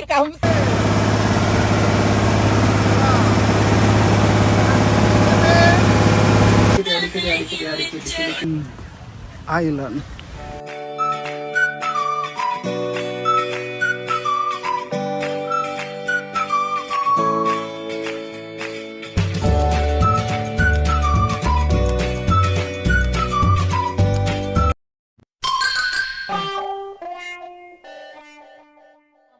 kamu. Island.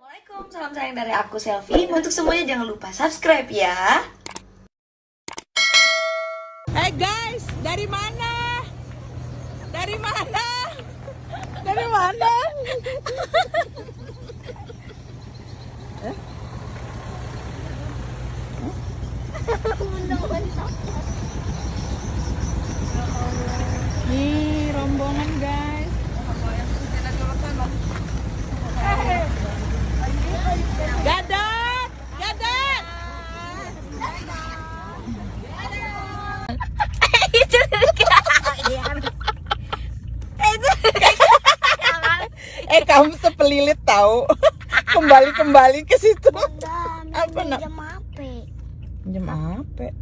Assalamualaikum, salam sayang dari aku Selfie. Untuk semuanya jangan lupa subscribe ya. Hey guys, dari mana? Dari mana? Dari mana? Nih rombongan guys. Gadat, gadat. Kamu sepelilit tahu. Kembali ke situ. Apa nak? Jam apa? Jam apa?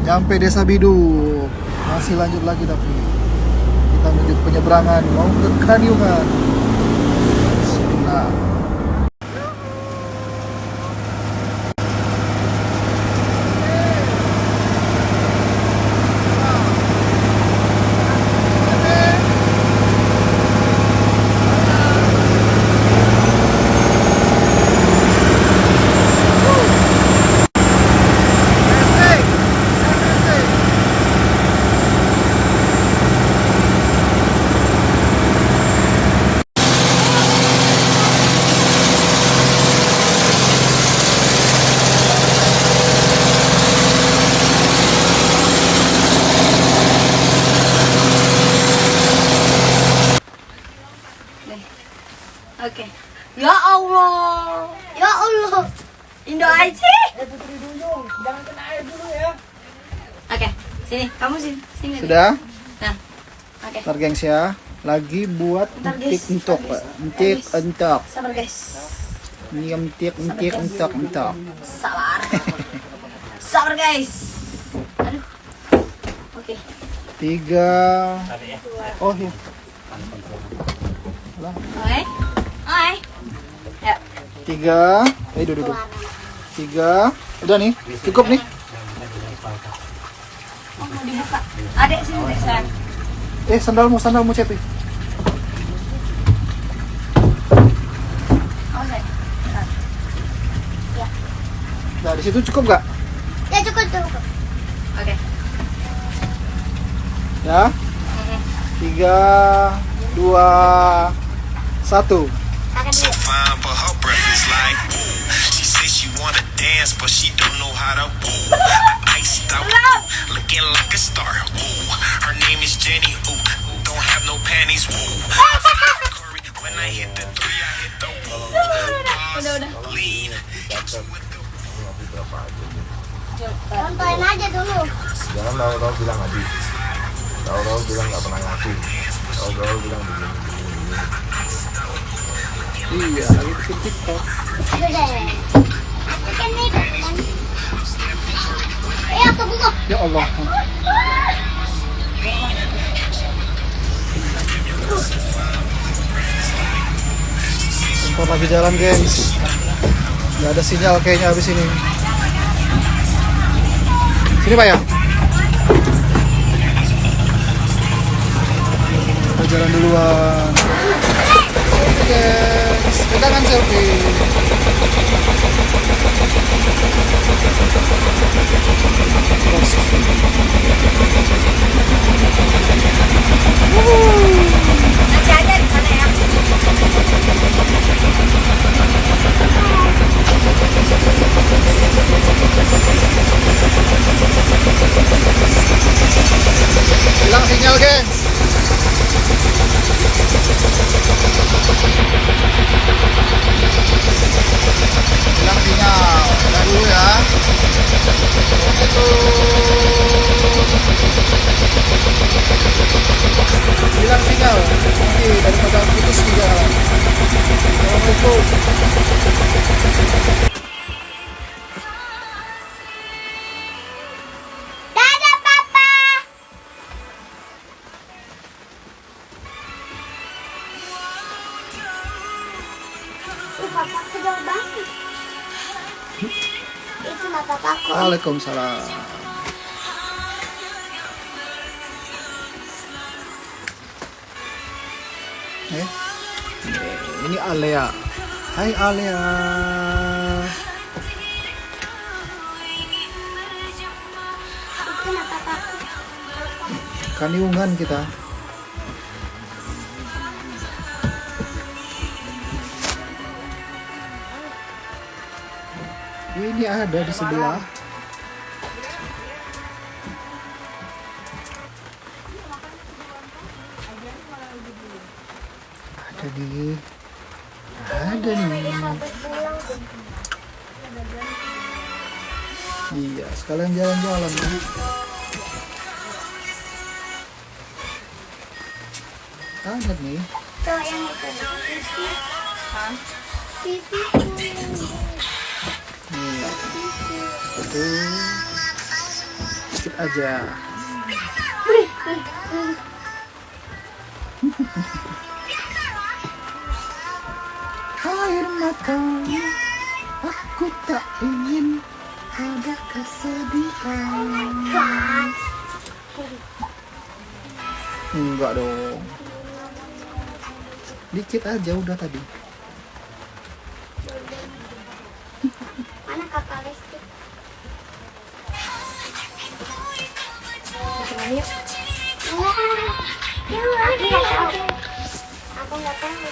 Nyampe Desa Bidu. Masih lanjut lagi tapi kita menuju penyeberangan mau ke Kadiungan. Bismillah. Oke. Ya Allah. Ya Allah. Indo aja. Putri Duyung, jangan kena air dulu ya. Oke, sini. Kamu sini. Sini. Sudah? Nah. Oke. Ntar gengs ya. Lagi buat Bentar, guys. entik entok, Pak. Entik entok. Sabar guys. Ini entik entok entok. Sabar. Sabar guys. Aduh. Oke. 3. Oh iya. Oke. Oke. Ya. 3. Duduk. 3. Udah nih. Cukup nih. Oh, mau dibuka. Adek sini deh, sayang. Sandalmu Cepi. Oh, sayang. Bentar. Ya. Nah, di situ cukup nggak? Ya cukup. Oke. Ya. 3, 2, 1. So fine, but her breath is like ooh. She says she wanna dance, but she don't know how to ooh. Iced out, looking like a star. Ooh, her name is Jenny. Ooh, don't have no panties. Ooh, when I hit the 3, I hit the ooh. Udah. Lean, hit you with the Tontonin aja dulu. Jangan tahu-tahu bilang habis. Tahu-tahu bilang nggak pernah ngasih. Tahu-tahu bilang begini. Iya, lagi bikin TikTok. Udah deh. Kan nih. Aku buka. Ya Allah. Tempat lagi jalan, gengs. Nggak ada sinyal kayaknya habis ini. Sini, Pak ya. Kita jalan duluan. Oke, guys. Pegangan selfie. Nanti aja di sana ya. Hilang sinyal, gengs. Hilang sinyal. Udah dulu ya. Assalamualaikum. Waalaikumsalam. Ini Alea. Hai Alea. Kaniungan kita. Ini ada di sebelah. Ada nih. Iya, sekalian jalan-jalan nih. Ada nih. Tuh yang itu. Pipi. Nih. Itu. Sedikit aja. Air mata, aku tak ingin ada kesedihan. Enggak dong. Dikit aja udah tadi. Mana kakak Lesti? Aku nggak tahu.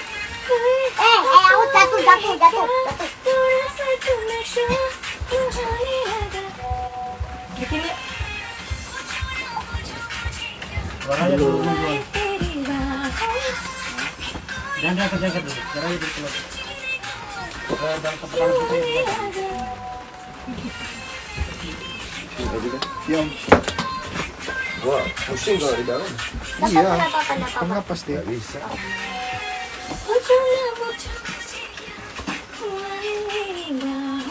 Aku jatuh. Bikin yuk. Jangan dulu. Caranya di keluar. Dan kepala kita Siom. Wah, pusing kalau di dalam. Iya. Kenapa pasti? Nggak bisa.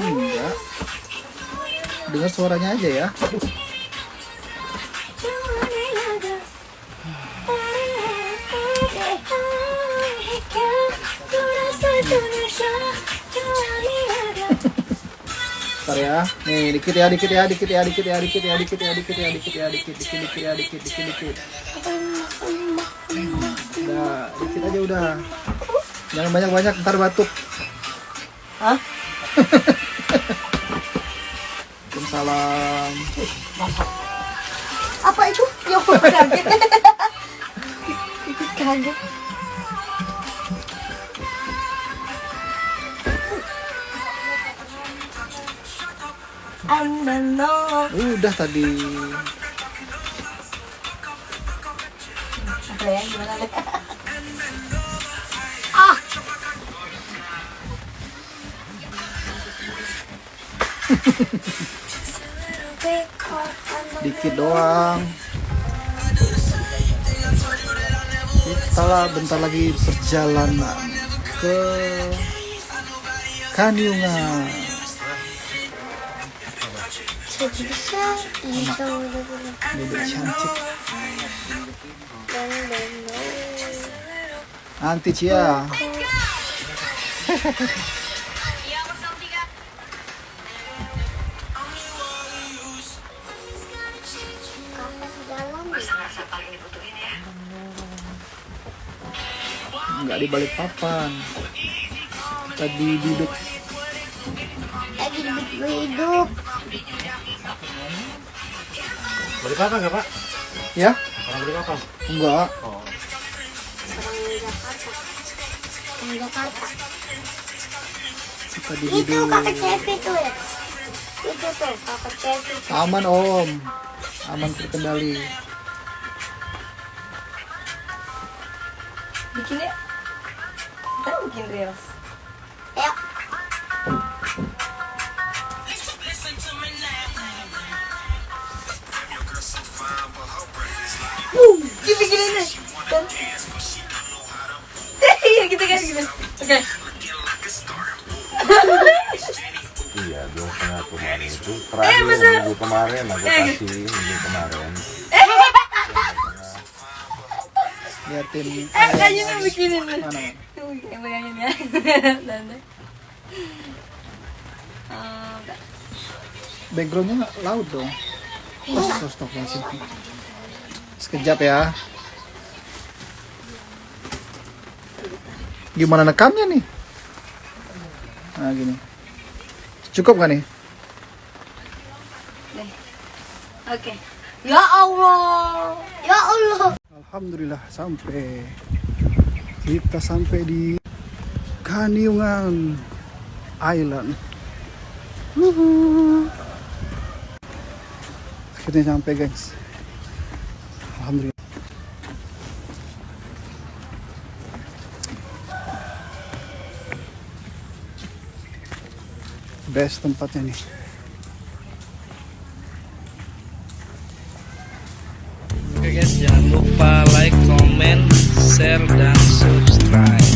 Enggak. Dengar suaranya aja ya. Bentar ya. Nih, dikit ya. Udah, dikit aja udah. Jangan banyak-banyak, ntar batuk. Hah? Waalaikumsalam. Apa itu? Ya aku kaget. Ikut kaget. Anda no. Udah tadi. Apa ya? Gimana deh? Dikit doang. Kita bentar lagi perjalanan ke Kaniungan. Bebek cantik. Nanti Cia. Nggak di balik papan. Tadi duduk. Lagi hidup. Balik apa nggak Pak? Ya? Orang balik apa? Enggak. Oh. Orang Jakarta. Tadi Itu duduk. kakak Cepi tuh ya. Itu tuh kakak Cepi. Aman Om. Aman terkendali. Bikin yuk. Kita bikin reels. Ayo. Dibikin ini. Iya gitu kan gitu. Oke. Iya, 2,5 kemarin itu terakhir minggu kemarin aku kasih minggu kemarin. Liatin. Kayaknya bikinin nih. Mana? Bayangin ya. Dan. backgroundnya nggak laut dong. Astagfirullahaladzim. Sekejap ya. Gimana nekamnya nih? Nah gini. Cukup nggak nih? Oke. Ya Allah. Ya Allah. Alhamdulillah sampai. Kita sampai di Kaniungan Island. Akhirnya sampai guys. Alhamdulillah. Best tempatnya nih. Oke guys, jangan lupa like, comment, share, dan subscribe.